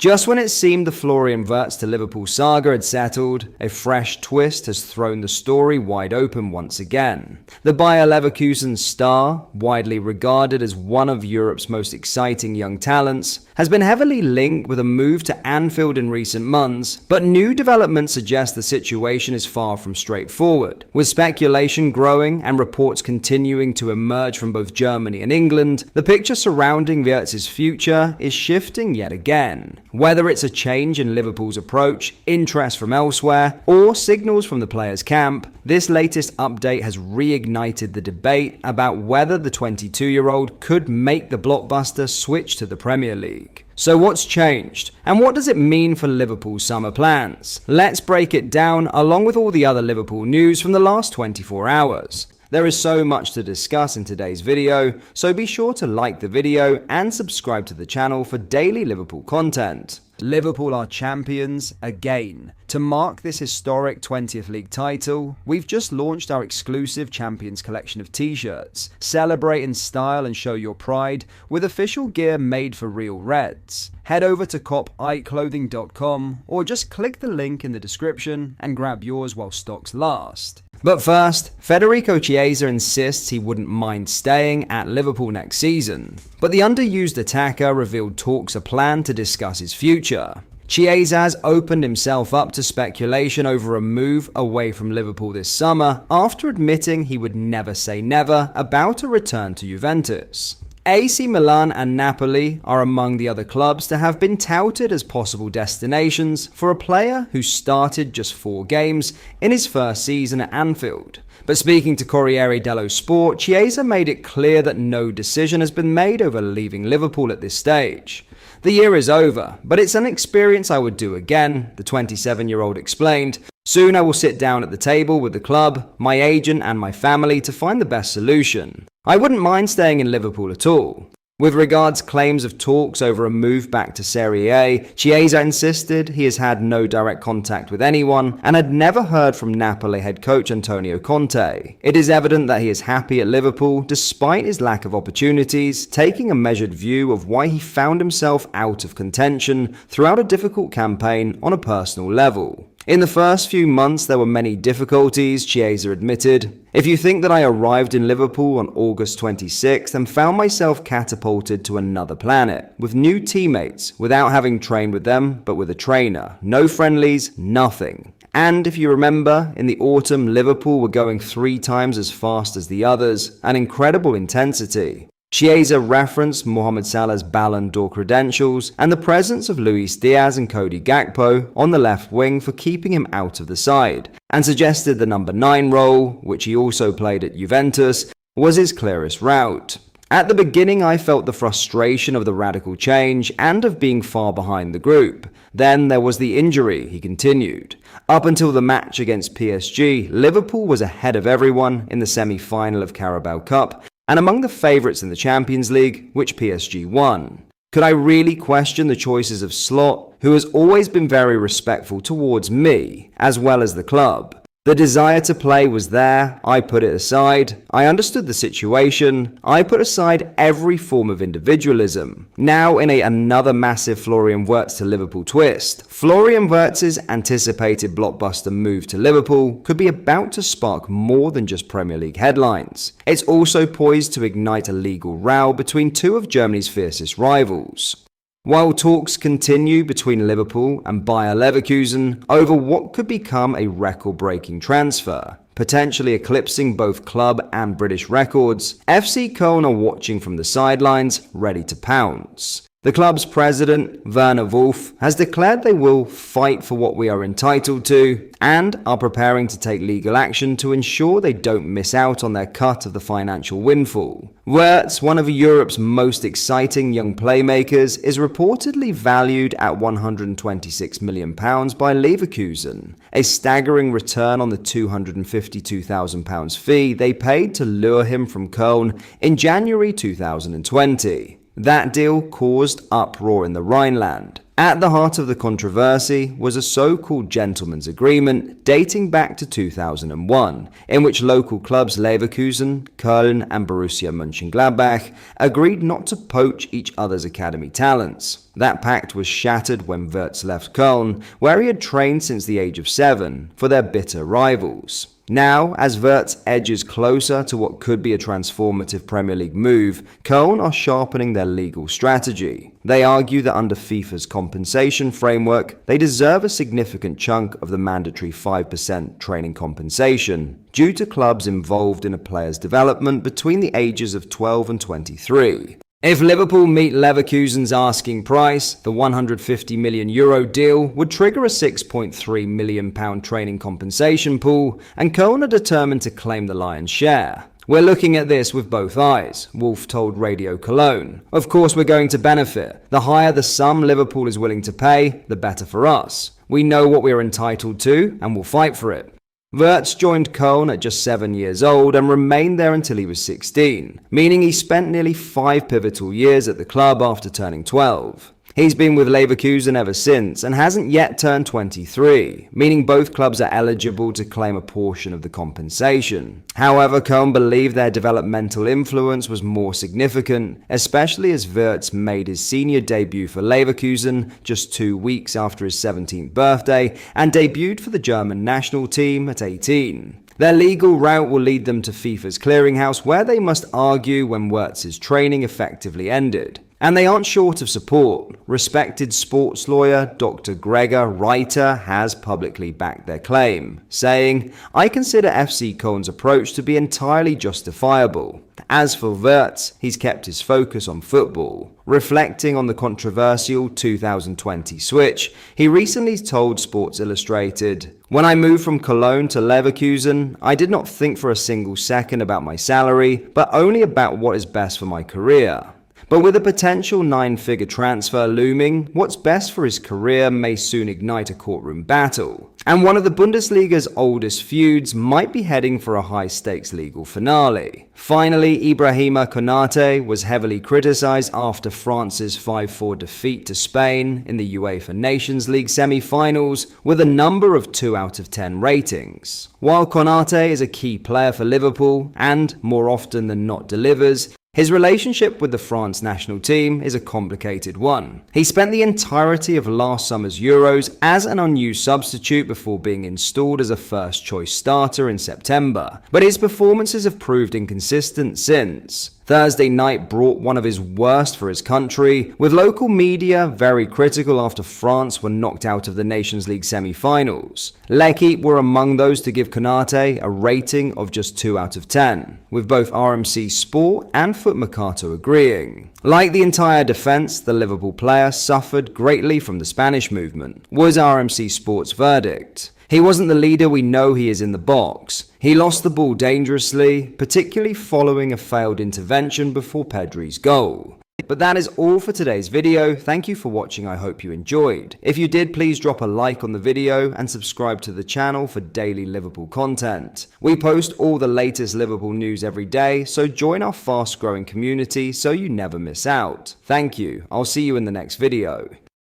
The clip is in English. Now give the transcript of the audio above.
Just when it seemed the Florian Wirtz to Liverpool saga had settled, a fresh twist has thrown the story wide open once again. The Bayer Leverkusen star, widely regarded as one of Europe's most exciting young talents, has been heavily linked with a move to Anfield in recent months, but new developments suggest the situation is far from straightforward. With speculation growing and reports continuing to emerge from both Germany and England, the picture surrounding Wirtz's future is shifting yet again. Whether it's a change in Liverpool's approach, interest from elsewhere, or signals from the players' camp, this latest update has reignited the debate about whether the 22-year-old could make the blockbuster switch to the Premier League. So what's changed? And what does it mean for Liverpool's summer plans? Let's break it down along with all the other Liverpool news from the last 24 hours. There is so much to discuss in today's video, so be sure to like the video and subscribe to the channel for daily Liverpool content. Liverpool are champions again. To mark this historic 20th league title, we've just launched our exclusive Champions collection of t-shirts. Celebrate in style and show your pride with official gear made for real Reds. Head over to kopitclothing.com or just click the link in the description and grab yours while stocks last. But first, Federico Chiesa insists he wouldn't mind staying at Liverpool next season. But the underused attacker revealed talks are planned to discuss his future. Chiesa has opened himself up to speculation over a move away from Liverpool this summer after admitting he would never say never about a return to Juventus. AC Milan and Napoli are among the other clubs to have been touted as possible destinations for a player who started just 4 games in his first season at Anfield. But speaking to Corriere dello Sport, Chiesa made it clear that no decision has been made over leaving Liverpool at this stage. The year is over, but it's an experience I would do again, the 27-year-old explained. Soon I will sit down at the table with the club, my agent and my family to find the best solution. I wouldn't mind staying in Liverpool at all. With regards claims of talks over a move back to Serie A, Chiesa insisted he has had no direct contact with anyone and had never heard from Napoli head coach Antonio Conte. It is evident that he is happy at Liverpool despite his lack of opportunities, taking a measured view of why he found himself out of contention throughout a difficult campaign on a personal level. In the first few months there were many difficulties, Chiesa admitted. If you think that I arrived in Liverpool on August 26th and found myself catapulted to another planet, with new teammates, without having trained with them, but with a trainer, no friendlies, nothing. And if you remember, in the autumn Liverpool were going 3 times as fast as the others, an incredible intensity. Chiesa referenced Mohamed Salah's Ballon d'Or credentials and the presence of Luis Diaz and Cody Gakpo on the left wing for keeping him out of the side, and suggested the number 9 role, which he also played at Juventus, was his clearest route. At the beginning I felt the frustration of the radical change and of being far behind the group. Then there was the injury, he continued. Up until the match against PSG, Liverpool was ahead of everyone in the semi-final of Carabao Cup, and among the favourites in the Champions League, which PSG won. Could I really question the choices of Slot, who has always been very respectful towards me, as well as the club? The desire to play was there, I put it aside. I understood the situation, I put aside every form of individualism. Now in another massive Florian Wirtz to Liverpool twist, Florian Wirtz's anticipated blockbuster move to Liverpool could be about to spark more than just Premier League headlines. It's also poised to ignite a legal row between 2 of Germany's fiercest rivals. While talks continue between Liverpool and Bayer Leverkusen over what could become a record-breaking transfer, potentially eclipsing both club and British records, FC Köln are watching from the sidelines, ready to pounce. The club's president, Werner Wolf, has declared they will fight for what we are entitled to and are preparing to take legal action to ensure they don't miss out on their cut of the financial windfall. Wirtz, one of Europe's most exciting young playmakers, is reportedly valued at £126 million by Leverkusen, a staggering return on the £252,000 fee they paid to lure him from Köln in January 2020. That deal caused uproar in the Rhineland. At the heart of the controversy was a so-called gentleman's agreement dating back to 2001, in which local clubs Leverkusen, Köln and Borussia Mönchengladbach agreed not to poach each other's academy talents. That pact was shattered when Wirtz left Köln, where he had trained since the age of 7, for their bitter rivals. Now, as Wirtz edges closer to what could be a transformative Premier League move, Köln are sharpening their legal strategy. They argue that under FIFA's compensation framework, they deserve a significant chunk of the mandatory 5% training compensation, due to clubs involved in a player's development between the ages of 12 and 23. If Liverpool meet Leverkusen's asking price, the €150 million deal would trigger a £6.3 million training compensation pool, and Köln are determined to claim the lion's share. "We're looking at this with both eyes," Wolf told Radio Cologne. "Of course we're going to benefit. The higher the sum Liverpool is willing to pay, the better for us. We know what we are entitled to, and we'll fight for it." Wirtz joined Köln at just 7 years old and remained there until he was 16, meaning he spent nearly 5 pivotal years at the club after turning 12. He's been with Leverkusen ever since and hasn't yet turned 23, meaning both clubs are eligible to claim a portion of the compensation. However, Köln believed their developmental influence was more significant, especially as Wirtz made his senior debut for Leverkusen just 2 weeks after his 17th birthday and debuted for the German national team at 18. Their legal route will lead them to FIFA's clearinghouse, where they must argue when Wirtz's training effectively ended. And they aren't short of support. Respected sports lawyer Dr. Gregor Reiter has publicly backed their claim, saying, "I consider FC Köln's approach to be entirely justifiable. As for Wirtz, he's kept his focus on football." Reflecting on the controversial 2020 switch, he recently told Sports Illustrated, "When I moved from Cologne to Leverkusen, I did not think for a single second about my salary, but only about what is best for my career. But with a potential 9-figure transfer looming, what's best for his career may soon ignite a courtroom battle. And one of the Bundesliga's oldest feuds might be heading for a high-stakes legal finale." Finally, Ibrahima Konate was heavily criticized after France's 5-4 defeat to Spain in the UEFA Nations League semi-finals, with a number of 2 out of 10 ratings. While Konate is a key player for Liverpool and, more often than not, delivers, his relationship with the France national team is a complicated one. He spent the entirety of last summer's Euros as an unused substitute before being installed as a first-choice starter in September, but his performances have proved inconsistent since. Thursday night brought one of his worst for his country, with local media very critical after France were knocked out of the Nations League semi-finals. L'Équipe were among those to give Konate a rating of just 2 out of 10, with both RMC Sport and Foot Mercato agreeing. Like the entire defense, the Liverpool player suffered greatly from the Spanish movement, was RMC Sport's verdict. He wasn't the leader we know he is in the box. He lost the ball dangerously, particularly following a failed intervention before Pedri's goal. But that is all for today's video. Thank you for watching. I hope you enjoyed. If you did, please drop a like on the video and subscribe to the channel for daily Liverpool content. We post all the latest Liverpool news every day, so join our fast-growing community so you never miss out. Thank you. I'll see you in the next video.